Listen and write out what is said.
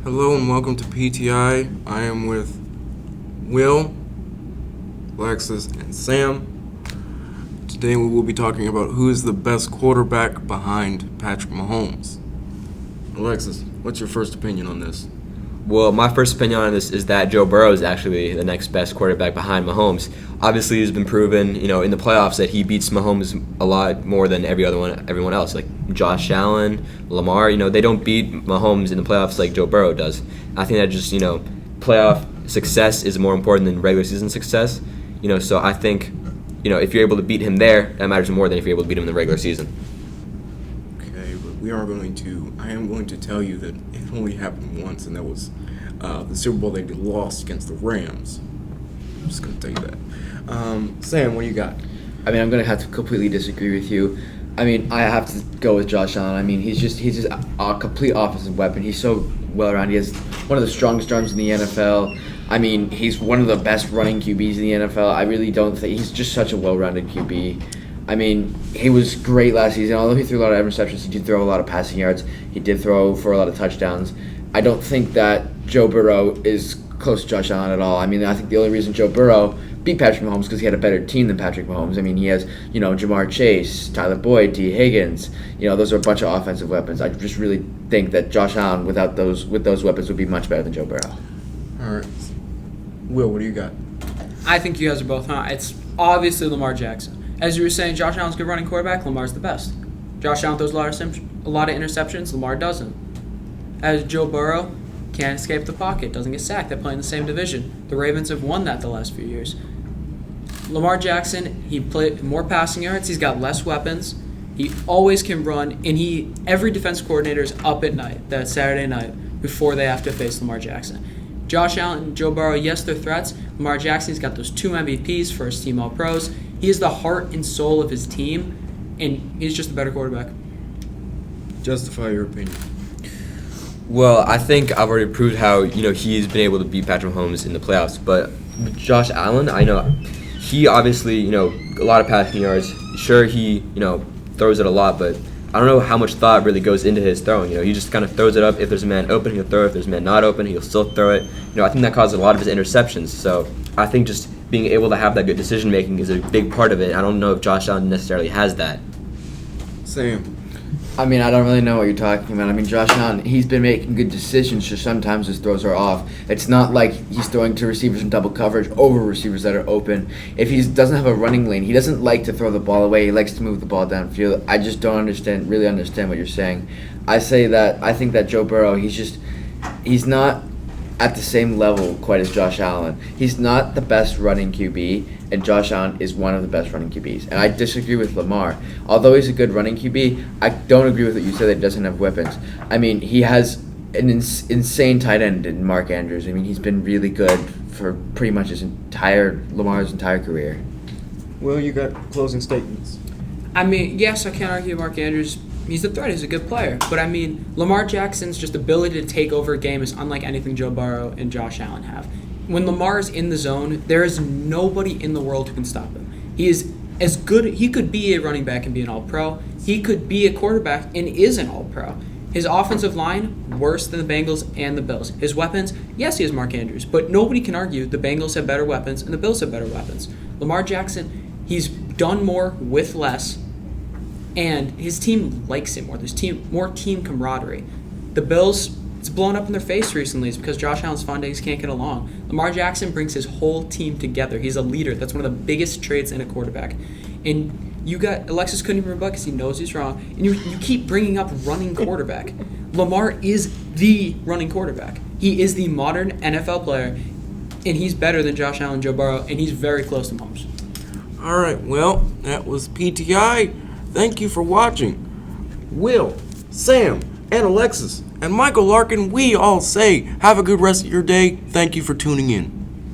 Hello and welcome to PTI. I am with Will, Alexis, and Sam. Today we will be talking about who is the best quarterback behind Patrick Mahomes. Alexis, what's your first opinion on this? Well, my first opinion on this is that Joe Burrow is actually the next best quarterback behind Mahomes. Obviously, it's been proven, in the playoffs that he beats Mahomes a lot more than everyone else. Like Josh Allen, Lamar, they don't beat Mahomes in the playoffs like Joe Burrow does. I think that just, playoff success is more important than regular season success. So I think, if you're able to beat him there, that matters more than if you're able to beat him in the regular season. Okay, but I am going to tell you that it only happened once, and that was the Super Bowl they lost against the Rams. I'm just going to tell you that. Sam, what do you got? I'm going to have to completely disagree with you. I have to go with Josh Allen. He's just a complete offensive weapon. He's so well-rounded. He has one of the strongest arms in the NFL. He's one of the best running QBs in the NFL. I really don't think he's just such a well-rounded QB. He was great last season. Although he threw a lot of interceptions, he did throw a lot of passing yards. He did throw for a lot of touchdowns. I don't think that Joe Burrow is close to Josh Allen at all. I think the only reason Joe Burrow beat Patrick Mahomes because he had a better team than Patrick Mahomes. He has, Jamar Chase, Tyler Boyd, T. Higgins. Those are a bunch of offensive weapons. I just really think that Josh Allen with those weapons would be much better than Joe Burrow. All right. Will, what do you got? I think you guys are both on. It's obviously Lamar Jackson. As you were saying, Josh Allen's a good running quarterback. Lamar's the best. Josh Allen throws a lot of interceptions. Lamar doesn't. As Joe Burrow can't escape the pocket, doesn't get sacked. They play in the same division. The Ravens have won that the last few years. Lamar Jackson, he played more passing yards. He's got less weapons. He always can run, and every defense coordinator is up at night, that Saturday night, before they have to face Lamar Jackson. Josh Allen and Joe Burrow, yes, they're threats. Lamar Jackson's got those 2 MVPs, first team All-Pros. He is the heart and soul of his team, and he's just a better quarterback. Justify your opinion. Well, I think I've already proved how, he's been able to beat Patrick Mahomes in the playoffs. But with Josh Allen, I know he obviously, a lot of passing yards. Sure, he, throws it a lot, but I don't know how much thought really goes into his throwing. He just kind of throws it up. If there's a man open, he'll throw it. If there's a man not open, he'll still throw it. I think that causes a lot of his interceptions. So I think just being able to have that good decision-making is a big part of it. I don't know if Josh Allen necessarily has that. Sam. I don't really know what you're talking about. Josh Allen, he's been making good decisions, just sometimes his throws are off. It's not like he's throwing to receivers in double coverage over receivers that are open. If he doesn't have a running lane, he doesn't like to throw the ball away. He likes to move the ball downfield. I just don't really understand what you're saying. I think that Joe Burrow, he's not at the same level quite as Josh Allen. He's not the best running QB, and Josh Allen is one of the best running QBs. And I disagree with Lamar. Although he's a good running QB, I don't agree with what you said that he doesn't have weapons. He has an insane tight end in Mark Andrews. He's been really good for pretty much Lamar's entire career. Well, you got closing statements. Yes, I can't argue Mark Andrews. He's a threat. He's a good player. But, Lamar Jackson's just ability to take over a game is unlike anything Joe Burrow and Josh Allen have. When Lamar is in the zone, there is nobody in the world who can stop him. He is as good. He could be a running back and be an All-Pro. He could be a quarterback and is an All-Pro. His offensive line, worse than the Bengals and the Bills. His weapons, yes, he has Mark Andrews, but nobody can argue the Bengals have better weapons and the Bills have better weapons. Lamar Jackson, he's done more with less, and his team likes him more. There's more team camaraderie. The Bills, it's blown up in their face recently. It's because Josh Allen's Fondays can't get along. Lamar Jackson brings his whole team together. He's a leader. That's one of the biggest traits in a quarterback. And you got Alexis couldn't even rebut because he knows he's wrong. And you keep bringing up running quarterback. Lamar is the running quarterback. He is the modern NFL player, and he's better than Josh Allen, Joe Burrow, and he's very close to Mahomes. All right, well, that was PTI. Thank you for watching. Will, Sam, and Alexis, and Michael Larkin, we all say have a good rest of your day. Thank you for tuning in.